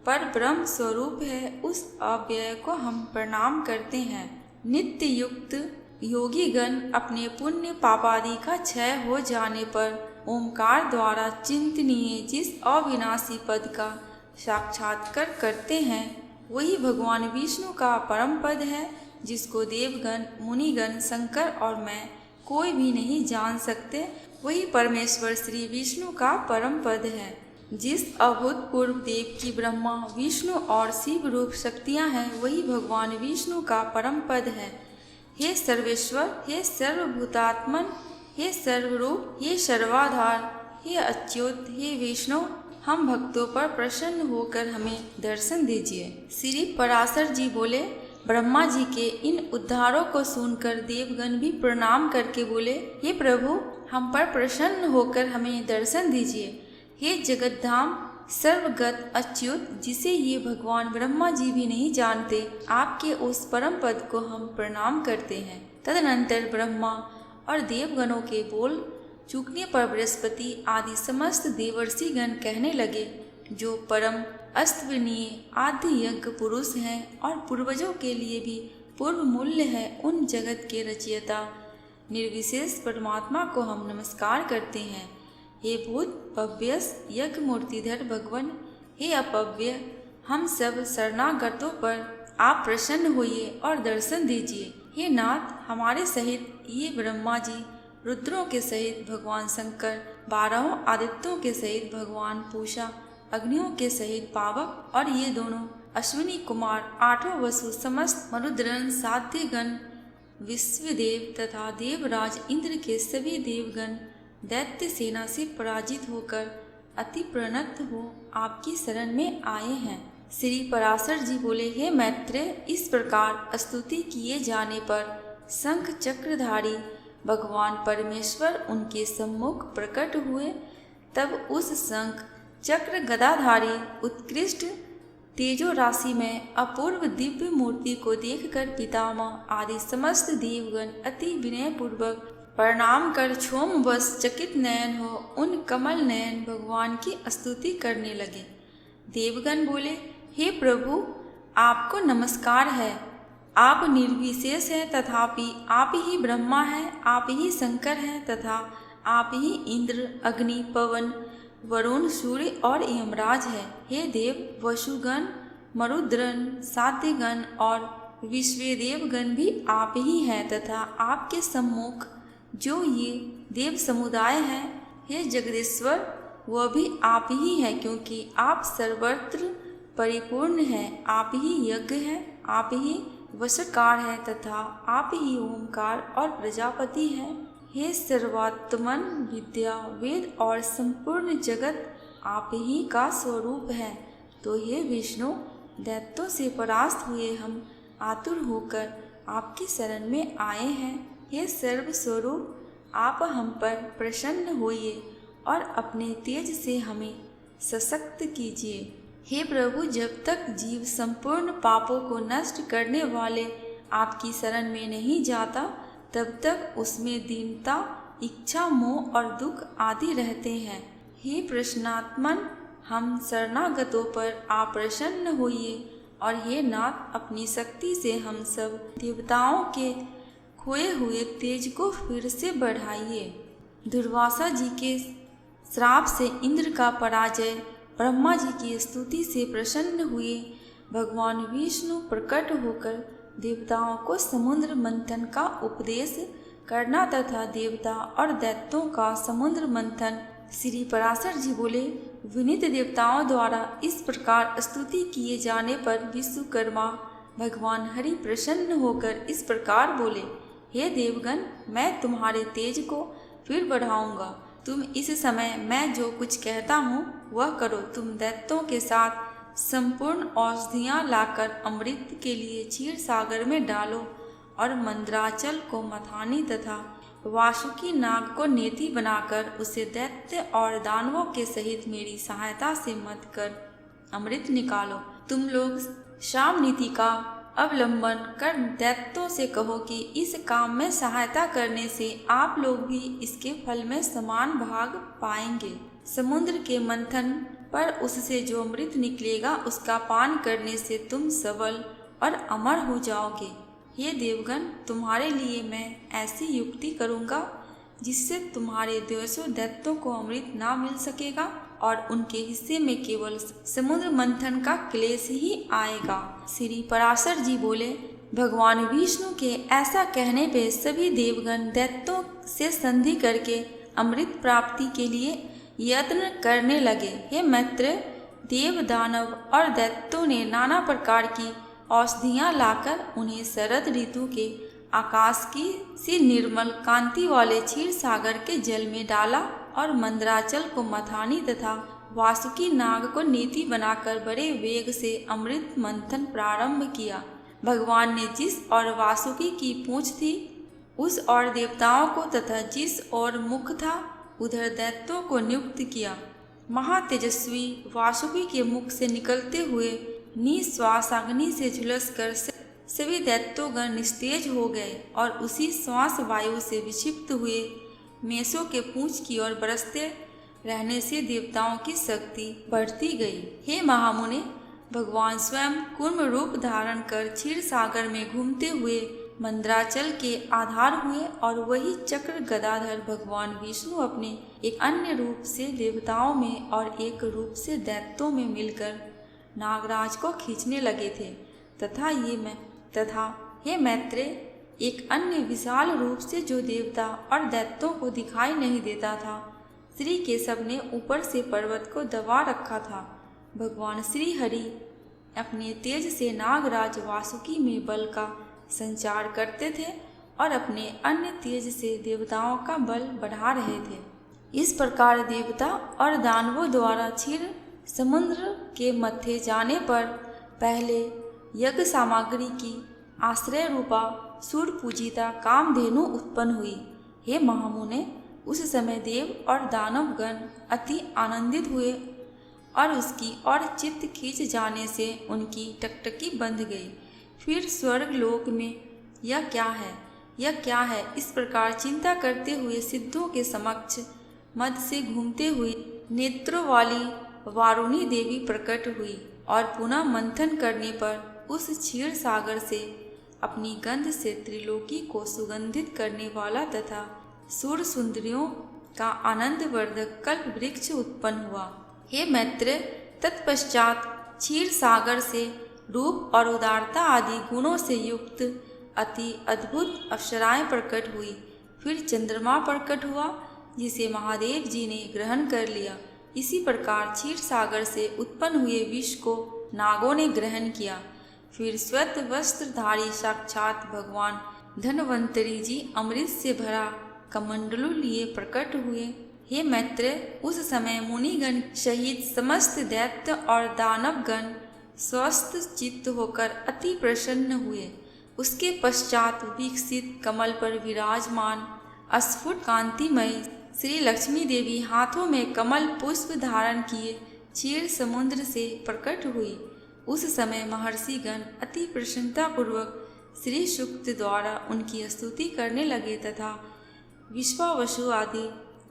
पर ब्रह्म स्वरूप है, उस अव्यय को हम प्रणाम करते हैं। नित्य युक्त योगी गण अपने पुण्य पापादि का क्षय हो जाने पर ओमकार द्वारा चिंतनीय जिस अविनाशी पद का साक्षात्कार करते हैं वही भगवान विष्णु का परम पद है, जिसको देवगण, मुनिगण, शंकर और मैं कोई भी नहीं जान सकते। वही परमेश्वर श्री विष्णु का परम पद है। जिस अभूतपूर्व देव की ब्रह्मा, विष्णु और शिव रूप शक्तियाँ हैं, वही भगवान विष्णु का परम पद है। हे सर्वेश्वर, हे सर्वभूतात्मन, हे सर्वरूप, हे सर्वाधार, हे अच्युत, हे विष्णु, हम भक्तों पर प्रसन्न होकर हमें दर्शन दीजिए। श्री पराशर जी बोले, ब्रह्मा जी के इन उद्धारों को सुनकर देवगण भी प्रणाम करके बोले, हे प्रभु, हम पर प्रसन्न होकर हमें दर्शन दीजिए। हे जगतधाम सर्वगत अच्युत, जिसे ये भगवान ब्रह्मा जी भी नहीं जानते, आपके उस परम पद को हम प्रणाम करते हैं। तदनंतर ब्रह्मा और देवगणों के बोल चूकने पर बृहस्पति आदि समस्त देवर्षिगण कहने लगे, जो परम अस्तवनीय आदि यज्ञ पुरुष हैं और पूर्वजों के लिए भी पूर्व मूल्य है, उन जगत के रचयिता निर्विशेष परमात्मा को हम नमस्कार करते हैं। हे भूत भव्यस यज्ञ मूर्तिधर भगवान, हे अपव्य, हम सब शरणागतों पर आप प्रसन्न होइए और दर्शन दीजिए। हे नाथ, हमारे सहित ये ब्रह्मा जी, रुद्रों के सहित भगवान शंकर, 12 आदित्यों के सहित भगवान पूषा, अग्नियों के सहित पावक और ये दोनों अश्विनी कुमार, 8 वसु, समस्त मरुद्रन, साध्यगण, विश्वदेव तथा देवराज इंद्र के सभी देवगण दैत्य सेना से पराजित होकर अति प्रणत हो आपकी शरण में आए हैं। श्री पराशर जी बोले, हे मैत्रेय, इस प्रकार स्तुति किए जाने पर शंख चक्रधारी भगवान परमेश्वर उनके सम्मुख प्रकट हुए। तब उस शंख चक्र गदाधारी उत्कृष्ट तेजो राशि में अपूर्व दिव्य मूर्ति को देखकर पितामह आदि समस्त देवगण अति विनय पूर्वक प्रणाम कर क्षोमवश चकित नयन हो उन कमल नयन भगवान की स्तुति करने लगे। देवगण बोले, हे प्रभु, आपको नमस्कार है। आप निर्विशेष हैं, तथापि आप ही ब्रह्मा हैं, आप ही शंकर हैं तथा आप ही इंद्र, अग्नि, पवन, वरुण, सूर्य और यमराज है। हे देव, वसुगण, मरुद्रन, साध्यगण और विश्वदेवगण भी आप ही हैं तथा आपके सम्मुख जो ये देव समुदाय है, हे जगदीश्वर, वह भी आप ही है, क्योंकि आप सर्वत्र परिपूर्ण हैं। आप ही यज्ञ हैं, आप ही वशकार हैं तथा आप ही ओमकार और प्रजापति हैं। हे सर्वात्मन, विद्या, वेद और संपूर्ण जगत आप ही का स्वरूप है। तो हे विष्णु, दैत्यों से परास्त हुए हम आतुर होकर आपकी शरण में आए हैं। हे सर्वस्वरूप, आप हम पर प्रसन्न होइए और अपने तेज से हमें सशक्त कीजिए। हे प्रभु, जब तक जीव संपूर्ण पापों को नष्ट करने वाले आपकी शरण में नहीं जाता, तब तक उसमें दीनता, इच्छा, मोह और दुख आदि रहते हैं। हे प्रसन्नात्मन, हम शरणागतों पर आप प्रसन्न होइए और हे नाथ, अपनी शक्ति से हम सब देवताओं के खोए हुए तेज को फिर से बढ़ाइए। दुर्वासा जी के श्राप से इंद्र का पराजय, ब्रह्मा जी की स्तुति से प्रसन्न हुए भगवान विष्णु प्रकट होकर देवताओं को समुद्र मंथन का उपदेश करना तथा देवता और दैत्यों का समुद्र मंथन। श्री पराशर जी बोले, विनीत देवताओं द्वारा इस प्रकार स्तुति किए जाने पर विश्वकर्मा भगवान हरि प्रसन्न होकर इस प्रकार बोले, हे देवगण, मैं तुम्हारे तेज को फिर बढ़ाऊंगा। तुम इस समय मैं जो कुछ कहता हूँ वह करो। तुम दैत्यों के साथ संपूर्ण औषधियाँ लाकर अमृत के लिए क्षीर सागर में डालो और मंद्राचल को मथानी तथा वासुकी नाग को नेति बनाकर उसे दैत्य और दानवों के सहित मेरी सहायता से मथ कर अमृत निकालो। तुम लोग शाम नीति का अवलंबन कर दैत्यों से कहो कि इस काम में सहायता करने से आप लोग भी इसके फल में समान भाग पाएंगे। समुद्र के मंथन पर उससे जो अमृत निकलेगा उसका पान करने से तुम सबल और अमर हो जाओगे। हे देवगण, तुम्हारे लिए मैं ऐसी युक्ति करूँगा जिससे तुम्हारे 200 दैत्यों को अमृत ना मिल सकेगा और उनके हिस्से में केवल समुद्र मंथन का क्लेश ही आएगा। श्री पराशर जी बोले, भगवान विष्णु के ऐसा कहने पे सभी देवगण दैत्यों से संधि करके अमृत प्राप्ति के लिए यत्न करने लगे। हे मैत्र, देव दानव और दैत्यों ने नाना प्रकार की औषधियाँ लाकर उन्हें शरद ऋतु के आकाश की सी निर्मल कांति वाले क्षीर सागर के जल में डाला और मंदराचल को मथानी तथा वासुकी नाग को नीति बनाकर बड़े वेग से अमृत मंथन प्रारंभ किया। भगवान ने जिस और वासुकी की पूंछ थी उस और देवताओं को तथा जिस और मुख था उधर दैत्यों को नियुक्त किया। महातेजस्वी वासुकी के मुख से निकलते हुए निश्वास अग्नि से झुलसकर सभी दैत्योगण निस्तेज हो गए और उसी श्वास वायु से विक्षिप्त हुए मेषों के पूंछ की ओर बरसते रहने से देवताओं की शक्ति बढ़ती गई। हे महामुने, भगवान स्वयं कूर्म रूप धारण कर क्षीर सागर में घूमते हुए मंदराचल के आधार हुए और वही चक्र गदाधर भगवान विष्णु अपने एक अन्य रूप से देवताओं में और एक रूप से दैत्यों में मिलकर नागराज को खींचने लगे थे तथा हे मैत्रे, एक अन्य विशाल रूप से जो देवता और दैत्यों को दिखाई नहीं देता था, श्री केशव ने ऊपर से पर्वत को दबा रखा था। भगवान श्री हरि अपने तेज से नागराज वासुकी में बल का संचार करते थे और अपने अन्य तेज से देवताओं का बल बढ़ा रहे थे। इस प्रकार देवता और दानवों द्वारा क्षीर समुद्र के मध्य जाने पर पहले यज्ञ सामग्री की आश्रय रूपा सूर्य पूजिता कामधेनु उत्पन्न हुई। हे महामुने, उस समय देव और दानव गण अति आनंदित हुए और उसकी और चित्त खींच जाने से उनकी टकटकी बंध गई। फिर स्वर्ग लोक में यह क्या है, इस प्रकार चिंता करते हुए सिद्धों के समक्ष मद से घूमते हुए नेत्रों वाली वारुणी देवी प्रकट हुई और पुनः मंथन करने पर उस क्षीर सागर से अपनी गंध से त्रिलोकी को सुगंधित करने वाला तथा सूर सुंदरियों का आनंदवर्धक कल्प वृक्ष उत्पन्न हुआ। हे मैत्र, तत्पश्चात क्षीर सागर से रूप और उदारता आदि गुणों से युक्त अति अद्भुत अप्सराएं प्रकट हुई। फिर चंद्रमा प्रकट हुआ जिसे महादेव जी ने ग्रहण कर लिया। इसी प्रकार क्षीर सागर से उत्पन्न हुए विष को नागों ने ग्रहण किया। फिर श्वेत वस्त्रधारी साक्षात भगवान धन्वंतरी जी अमृत से भरा कमंडलू लिए प्रकट हुए। हे मैत्र, उस समय मुनिगण सहित समस्त दैत्य और दानवगण स्वस्थ चित्त होकर अति प्रसन्न हुए। उसके पश्चात विकसित कमल पर विराजमान अस्फुट कांतिमय श्री लक्ष्मी देवी हाथों में कमल पुष्प धारण किए क्षीर समुद्र से प्रकट हुई। उस समय महर्षिगण अति प्रसन्नता पूर्वक श्री सूक्त द्वारा उनकी स्तुति करने लगे तथा विश्वावसु आदि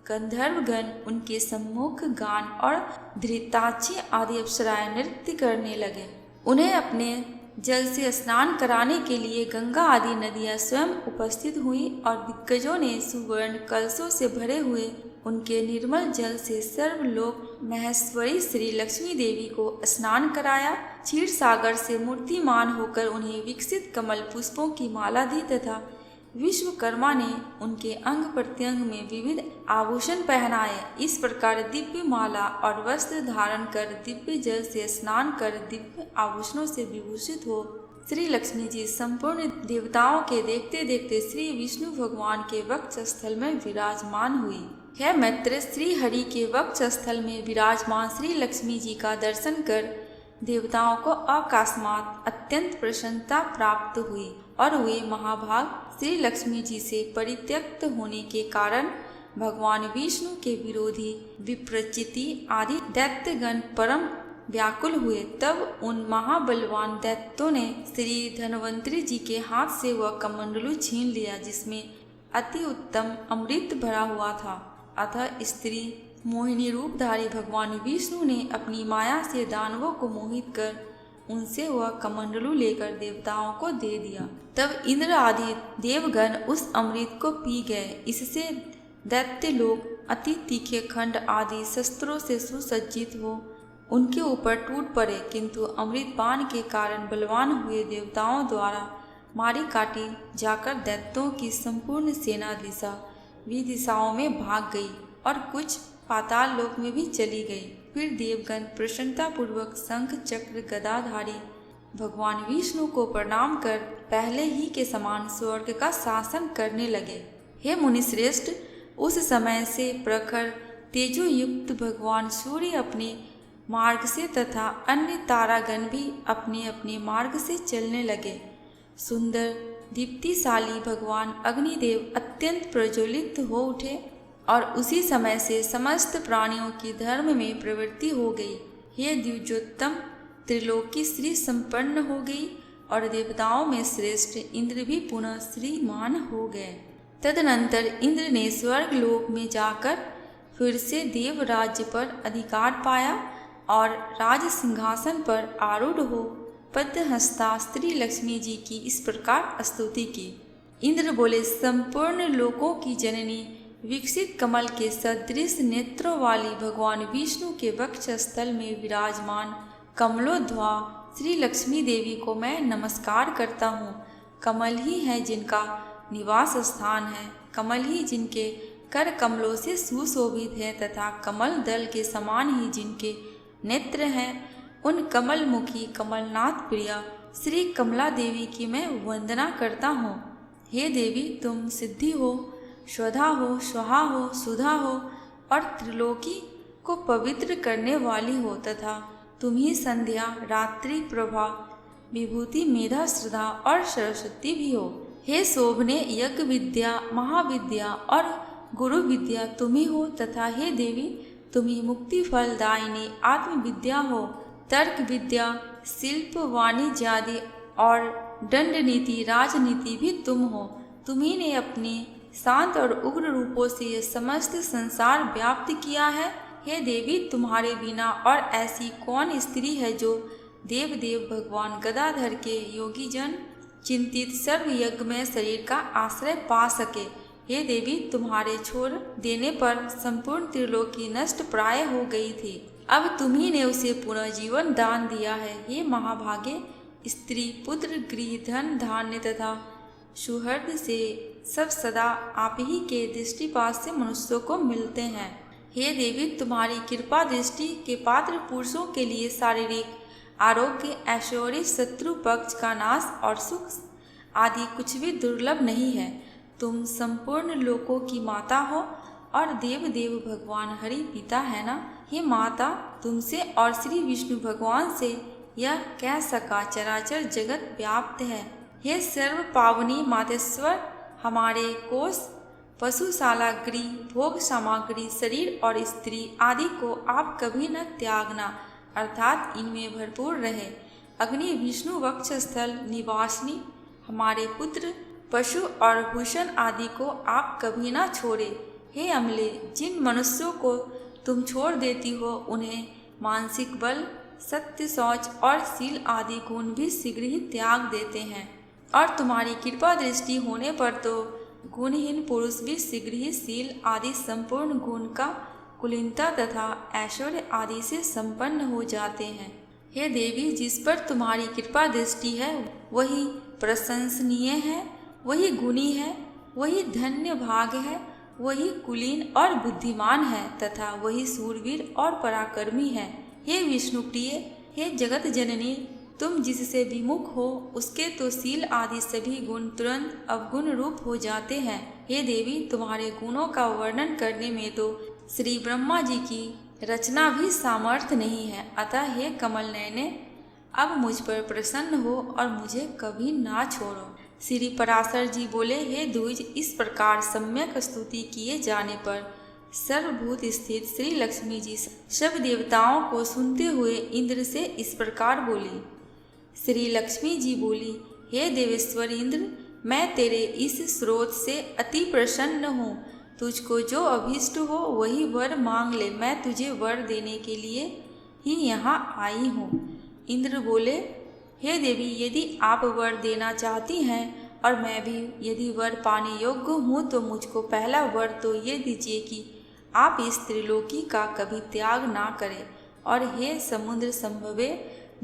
गंधर्वगण उनके सम्मुख गान और धृताक्षी आदि अप्सराएं नृत्य करने लगे। उन्हें अपने जल से स्नान कराने के लिए गंगा आदि नदियां स्वयं उपस्थित हुई और दिग्गजों ने सुवर्ण कलशों से भरे हुए उनके निर्मल जल से सर्वलोक महेश्वरी श्री लक्ष्मी देवी को स्नान कराया। क्षीर सागर से मूर्तिमान होकर उन्हें विकसित कमल पुष्पों की माला दी तथा विश्वकर्मा ने उनके अंग प्रत्यंग में विविध आभूषण पहनाए। इस प्रकार दिव्य माला और वस्त्र धारण कर दिव्य जल से स्नान कर दिव्य आभूषणों से विभूषित हो श्री लक्ष्मी जी संपूर्ण देवताओं के देखते देखते श्री विष्णु भगवान के वक्षस्थल में विराजमान हुई। है मैत्र, श्री हरि के वक्षस्थल में विराजमान श्री लक्ष्मी जी का दर्शन कर देवताओं को अकस्मात अत्यंत प्रसन्नता प्राप्त हुई और वे महाभाग श्री लक्ष्मी जी से परित्यक्त होने के कारण भगवान विष्णु के विरोधी विप्रचिति आदि दैत्यगण परम व्याकुल हुए। तब उन महाबलवान दैत्यों ने श्री धन्वंतरी जी के हाथ से वह कमंडलू छीन लिया जिसमें अति उत्तम अमृत भरा हुआ था। अतः स्त्री मोहिनी रूपधारी भगवान विष्णु ने अपनी माया से दानवों को मोहित कर उनसे वह कमंडलू लेकर देवताओं को दे दिया। तब इंद्र आदि देवगण उस अमृत को पी गए। इससे दैत्य लोग अति तीखे खंड आदि शस्त्रों से सुसज्जित हो उनके ऊपर टूट पड़े, किंतु अमृत बाण के कारण बलवान हुए देवताओं द्वारा मारी काटी जाकर दैत्यों की संपूर्ण सेना विदिशाओं में भाग गई और कुछ पाताल लोक में भी चली गई। फिर देवगण प्रसन्नतापूर्वक शंख चक्र गदाधारी भगवान विष्णु को प्रणाम कर पहले ही के समान स्वर्ग का शासन करने लगे। हे मुनिश्रेष्ठ, उस समय से प्रखर तेजो युक्त भगवान सूर्य अपने मार्ग से तथा अन्य तारागण भी अपने अपने मार्ग से चलने लगे। सुंदर दीप्तिशाली भगवान अग्निदेव अत्यंत प्रज्वलित हो उठे और उसी समय से समस्त प्राणियों की धर्म में प्रवृत्ति हो गई। हे द्विजोत्तम, त्रिलोकी श्री संपन्न हो गई और देवताओं में श्रेष्ठ इंद्र भी पुनः श्रीमान हो गए। तदनंतर इंद्र ने स्वर्ग लोक में जाकर फिर से देव राज्य पर अधिकार पाया और राज सिंहासन पर आरूढ़ हो पद्महस्ता स्त्री लक्ष्मी जी की इस प्रकार स्तुति की। इंद्र बोले, संपूर्ण लोकों की जननी विकसित कमल के सदृश नेत्रों वाली भगवान विष्णु के वक्ष स्थल में विराजमान कमलोद्भवा श्री लक्ष्मी देवी को मैं नमस्कार करता हूँ। कमल ही है जिनका निवास स्थान है, कमल ही जिनके कर कमलों से सुशोभित है तथा कमल दल के समान ही जिनके नेत्र हैं, उन कमल मुखी कमलनाथ प्रिया श्री कमला देवी की मैं वंदना करता हूँ। हे देवी, तुम सिद्धि हो, स्वधा हो, स्वाहा हो, सुधा हो और त्रिलोकी को पवित्र करने वाली हो तथा तुम ही संध्या, रात्रि, प्रभा, विभूति, मेधा, श्रद्धा और सरस्वती भी हो। हे शोभने यज्ञ विद्या, महाविद्या और गुरु विद्या तुम ही हो तथा हे देवी, तुम ही मुक्ति फलदायिनी आत्म विद्या हो। तर्क विद्या, शिल्प, वाणिज्य आदि और दंड नीति, राजनीति भी तुम हो। तुम्ही ने अपने शांत और उग्र रूपों से यह समस्त संसार व्याप्त किया है। हे देवी, तुम्हारे बिना और ऐसी कौन स्त्री है जो देव देव भगवान गदाधर के योगी जन चिंतित सर्व यज्ञ में शरीर का आश्रय पा सके। हे देवी, तुम्हारे छोड़ देने पर संपूर्ण त्रिलोकी नष्ट प्राय हो गई थी, अब तुम्ही ने उसे पुनः जीवन दान दिया है। हे महाभागे, स्त्री, पुत्र, गृह, धन, धान्य तथा सुहृद से सब सदा आप ही के दृष्टिपात से मनुष्यों को मिलते हैं। हे देवी, तुम्हारी कृपा दृष्टि के पात्र पुरुषों के लिए शारीरिक आरोग्य, ऐश्वर्य, शत्रु पक्ष का नाश और सुख आदि कुछ भी दुर्लभ नहीं है। तुम संपूर्ण लोकों की माता हो और देव देव भगवान हरि पिता है ना। हे माता, तुमसे और श्री विष्णु भगवान से यह कह सका चराचर जगत व्याप्त है। हे सर्व पावनी मातेश्वर, हमारे कोष, पशुशाला, गृह, भोग सामग्री, शरीर और स्त्री आदि को आप कभी न त्यागना, अर्थात इनमें भरपूर रहे। अग्नि, विष्णु वक्ष स्थल निवासिनी, हमारे पुत्र, पशु और भूषण आदि को आप कभी ना छोड़े। हे अमले, जिन मनुष्यों को तुम छोड़ देती हो उन्हें मानसिक बल, सत्य, शौच और शील आदि गुण भी शीघ्र ही त्याग देते हैं और तुम्हारी कृपा दृष्टि होने पर तो गुणहीन पुरुष भी शीघ्र ही शील आदि संपूर्ण गुण का कुलीनता तथा ऐश्वर्य आदि से संपन्न हो जाते हैं। हे देवी, जिस पर तुम्हारी कृपा दृष्टि है वही प्रशंसनीय है, वही गुणी है, वही धन्य भाग है, वही कुलीन और बुद्धिमान है तथा वही सूरवीर और पराक्रमी है। हे विष्णु प्रिय, हे जगत जननी, तुम जिससे विमुख हो उसके तो शील आदि सभी गुण तुरंत अवगुण रूप हो जाते हैं। हे देवी, तुम्हारे गुणों का वर्णन करने में तो श्री ब्रह्मा जी की रचना भी सामर्थ्य नहीं है। अतः हे कमल नयने, अब मुझ पर प्रसन्न हो और मुझे कभी ना छोड़ो। श्री पराशर जी बोले, हे द्विज, इस प्रकार सम्यक स्तुति किए जाने पर सर्वभूत स्थित श्री लक्ष्मी जी सब देवताओं को सुनते हुए इंद्र से इस प्रकार बोली। श्री लक्ष्मी जी बोली, हे देवेश्वर इंद्र, मैं तेरे इस स्रोत से अति प्रसन्न हूँ। तुझको जो अभीष्ट हो वही वर मांग ले, मैं तुझे वर देने के लिए ही यहाँ आई हूँ। इंद्र बोले, हे देवी, यदि आप वर देना चाहती हैं और मैं भी यदि वर पाने योग्य हूँ तो मुझको पहला वर तो ये दीजिए कि आप इस त्रिलोकी का कभी त्याग ना करें, और हे समुद्र संभवे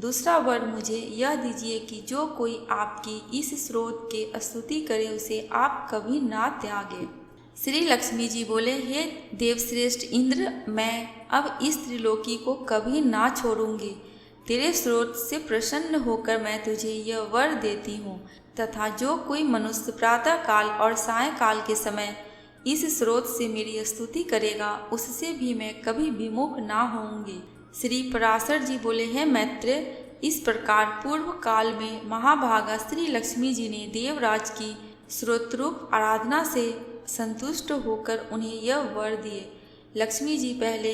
दूसरा वर मुझे यह दीजिए कि जो कोई आपकी इस स्रोत के स्तुति करे उसे आप कभी ना त्यागे। श्री लक्ष्मी जी बोले, हे देवश्रेष्ठ इंद्र, मैं अब इस त्रिलोकी को कभी ना छोड़ूंगी। तेरे स्रोत से प्रसन्न होकर मैं तुझे यह वर देती हूँ तथा जो कोई मनुष्य प्रातः काल और सायंकाल के समय इस स्रोत से मेरी स्तुति करेगा उससे भी मैं कभी विमुख ना होऊंगी। श्री पराशर जी बोले, हैं मैत्रेय, इस प्रकार पूर्व काल में महाभागा श्री लक्ष्मी जी ने देवराज की स्रोतरूप आराधना से संतुष्ट होकर उन्हें यह वर दिए। लक्ष्मी जी पहले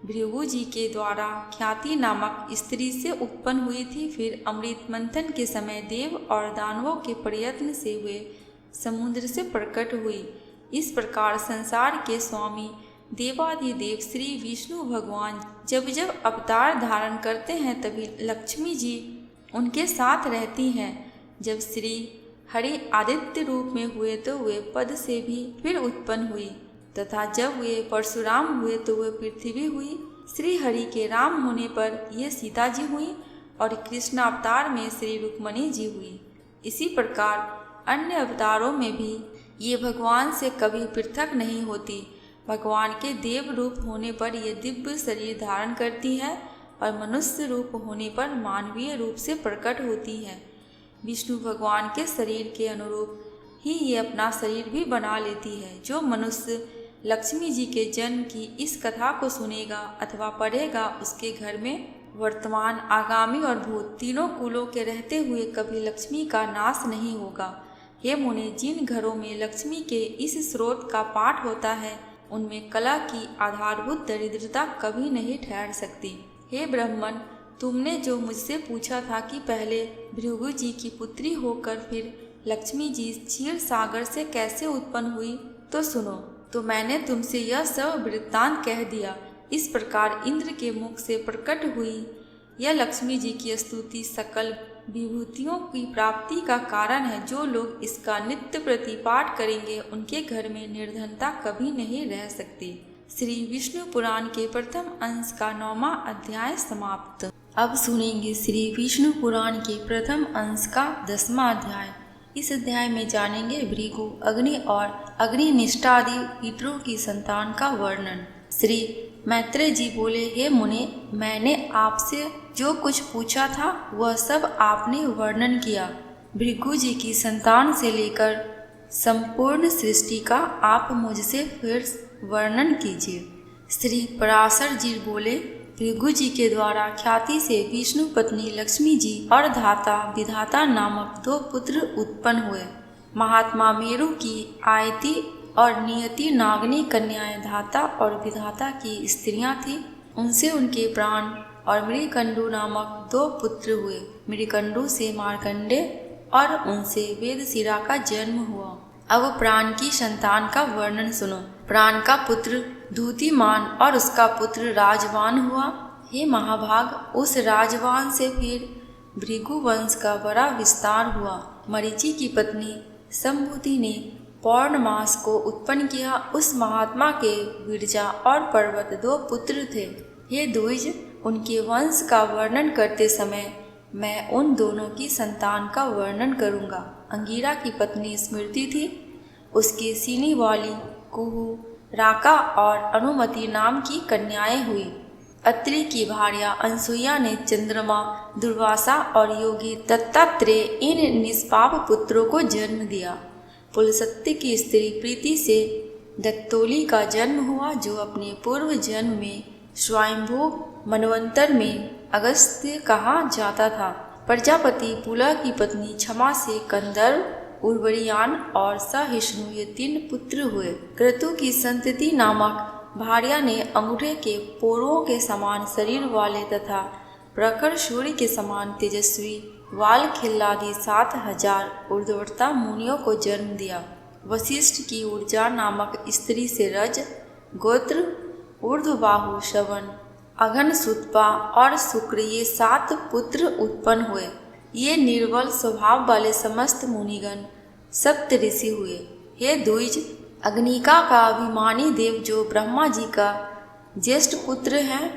भृगु जी के द्वारा ख्याति नामक स्त्री से उत्पन्न हुई थी, फिर अमृत मंथन के समय देव और दानवों के प्रयत्न से हुए समुद्र से प्रकट हुई। इस प्रकार संसार के स्वामी देवाधिदेव श्री विष्णु भगवान जब जब अवतार धारण करते हैं तभी लक्ष्मी जी उनके साथ रहती हैं। जब श्री हरि आदित्य रूप में हुए तो वे पद से भी फिर उत्पन्न हुई, तथा जब वे परशुराम हुए तो वे पृथ्वी हुई। श्री हरि के राम होने पर यह सीता जी हुई और कृष्ण अवतार में श्री रुक्मणी जी हुई। इसी प्रकार अन्य अवतारों में भी ये भगवान से कभी पृथक नहीं होती। भगवान के देव रूप होने पर ये दिव्य शरीर धारण करती है और मनुष्य रूप होने पर मानवीय रूप से प्रकट होती है। विष्णु भगवान के शरीर के अनुरूप ही ये अपना शरीर भी बना लेती है। जो मनुष्य लक्ष्मी जी के जन्म की इस कथा को सुनेगा अथवा पढ़ेगा उसके घर में वर्तमान, आगामी और भूत तीनों कुलों के रहते हुए कभी लक्ष्मी का नाश नहीं होगा। हे मुने, जिन घरों में लक्ष्मी के इस स्रोत का पाठ होता है उनमें कला की आधारभूत दरिद्रता कभी नहीं ठहर सकती। हे ब्राह्मण, तुमने जो मुझसे पूछा था कि पहले भृगु जी की पुत्री होकर फिर लक्ष्मी जी क्षीर सागर से कैसे उत्पन्न हुई, तो सुनो। तो मैंने तुमसे यह सब वृत्तांत कह दिया। इस प्रकार इंद्र के मुख से प्रकट हुई यह लक्ष्मी जी की स्तुति सकल विभूतियों की प्राप्ति का कारण है। जो लोग इसका नित्य प्रतिपाठ करेंगे उनके घर में निर्धनता कभी नहीं रह सकती। श्री विष्णु पुराण के प्रथम अंश का 9वां अध्याय समाप्त। अब सुनेंगे श्री विष्णु पुराण के प्रथम अंश का 10वां अध्याय। इस अध्याय में जानेंगे भृगु, अग्नि और अग्निनिष्ठा आदि पितरों की संतान का वर्णन। श्री मैत्रेय जी बोले, हे मुने, मैंने आपसे जो कुछ पूछा था वह सब आपने वर्णन किया। भृगु जी की संतान से लेकर संपूर्ण सृष्टि का आप मुझसे फिर वर्णन कीजिए। श्री पराशर जी बोले, भृगु जी के द्वारा ख्याति से विष्णु पत्नी लक्ष्मी जी और धाता विधाता नामक 2 पुत्र उत्पन्न हुए। महात्मा मेरु की आयति और नियति नागनी कन्याएं धाता और विधाता की स्त्रियां थीं। उनसे उनके प्राण और मृकंडु नामक 2 पुत्र हुए। मृकंडु से मार्कंडे और उनसे वेदशिरा का जन्म हुआ। अब प्राण की संतान का वर्णन सुनो। प्राण का पुत्र धूतिमान और उसका पुत्र राजवान हुआ। हे महाभाग, उस राजवान से फिर भृगु वंश का बड़ा विस्तार हुआ। मरीचि की पत्नी संभूति ने पौर्णमास को उत्पन्न किया। उस महात्मा के विरजा और पर्वत 2 पुत्र थे। हे द्विज, उनके वंश का वर्णन करते समय मैं उन दोनों की संतान का वर्णन करूंगा। अंगिरा की पत्नी स्मृति थी। उसके सीनी वाली कुहू, राका और अनुमति नाम की कन्याएं हुई। अत्रि की भार्या अनसुईया ने चंद्रमा, दुर्वासा और योगी दत्तात्रेय इन निष्पाप पुत्रों को जन्म दिया। पुलसत्य की स्त्री प्रीति से दत्तोली का जन्म हुआ, जो अपने पूर्व जन्म में स्वयंभू मनवंतर में अगस्त्य कहा जाता था। प्रजापति पुला की पत्नी क्षमा से कंदर्व, उर्वरियान और सहिष्णु ये 3 पुत्र हुए। क्रतु की संतति नामक भार्या ने अंगूठे के पोरों के समान शरीर वाले तथा प्रखर सूर्य के समान तेजस्वी वाल खिल्लादि 7000 ऊर्ध्वता मुनियों को जन्म दिया। वशिष्ठ की ऊर्जा नामक स्त्री से रज, गोत्र, ऊर्ध्वबाहु, श्रवण, अघन, सुतपा और शुक्र ये 7 पुत्र उत्पन्न हुए। ये निर्बल स्वभाव वाले समस्त मुनिगण सप्त ऋषि हुए। हे द्विज, अग्निका का अभिमानी देव जो ब्रह्मा जी का ज्येष्ठ पुत्र है,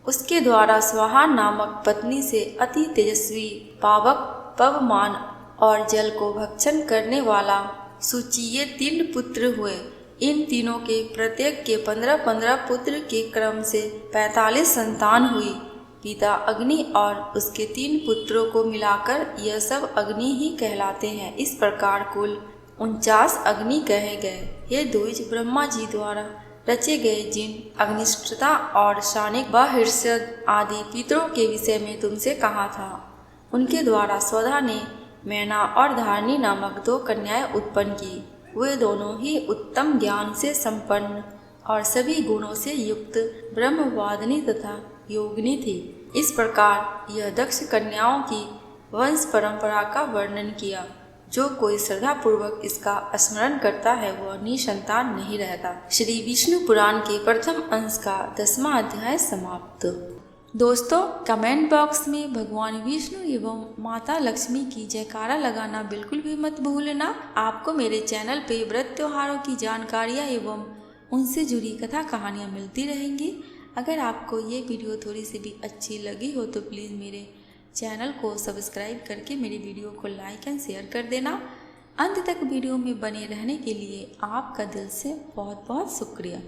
उसके द्वारा स्वाहा नामक पत्नी से अति तेजस्वी पावक, पवमान और जल को भक्षण करने वाला सूची ये 3 पुत्र हुए। इन तीनों के प्रत्येक के 15-15 पुत्र के क्रम से 45 संतान हुई। पिता अग्नि और उसके 3 पुत्रों को मिलाकर यह सब अग्नि ही कहलाते हैं। इस प्रकार कुल 49 अग्नि कहे गए। ये द्विज, ब्रह्मा जी द्वारा रचे गए जिन अग्निष्ठता और शानिक बहिर्षद आदि पितरों के विषय में तुमसे कहा था, उनके द्वारा स्वधा ने मैना और धारणी नामक 2 कन्याएं उत्पन्न की। वे दोनों ही उत्तम ज्ञान से संपन्न और सभी गुणों से युक्त ब्रह्मवादिनी तथा योगिनी थी। इस प्रकार यह दक्ष कन्याओं की वंश परंपरा का वर्णन किया। जो कोई श्रद्धा पूर्वक इसका स्मरण करता है वह निसंतान नहीं रहता। श्री विष्णु पुराण के प्रथम अंश का 10वां अध्याय समाप्त। दोस्तों, कमेंट बॉक्स में भगवान विष्णु एवं माता लक्ष्मी की जयकारा लगाना बिल्कुल भी मत भूलना। आपको मेरे चैनल पे व्रत त्योहारों की जानकारियाँ एवं उनसे जुड़ी कथा कहानियाँ मिलती रहेंगी। अगर आपको ये वीडियो थोड़ी सी भी अच्छी लगी हो तो प्लीज़ मेरे चैनल को सब्सक्राइब करके मेरी वीडियो को लाइक एंड शेयर कर देना। अंत तक वीडियो में बने रहने के लिए आपका दिल से बहुत बहुत शुक्रिया।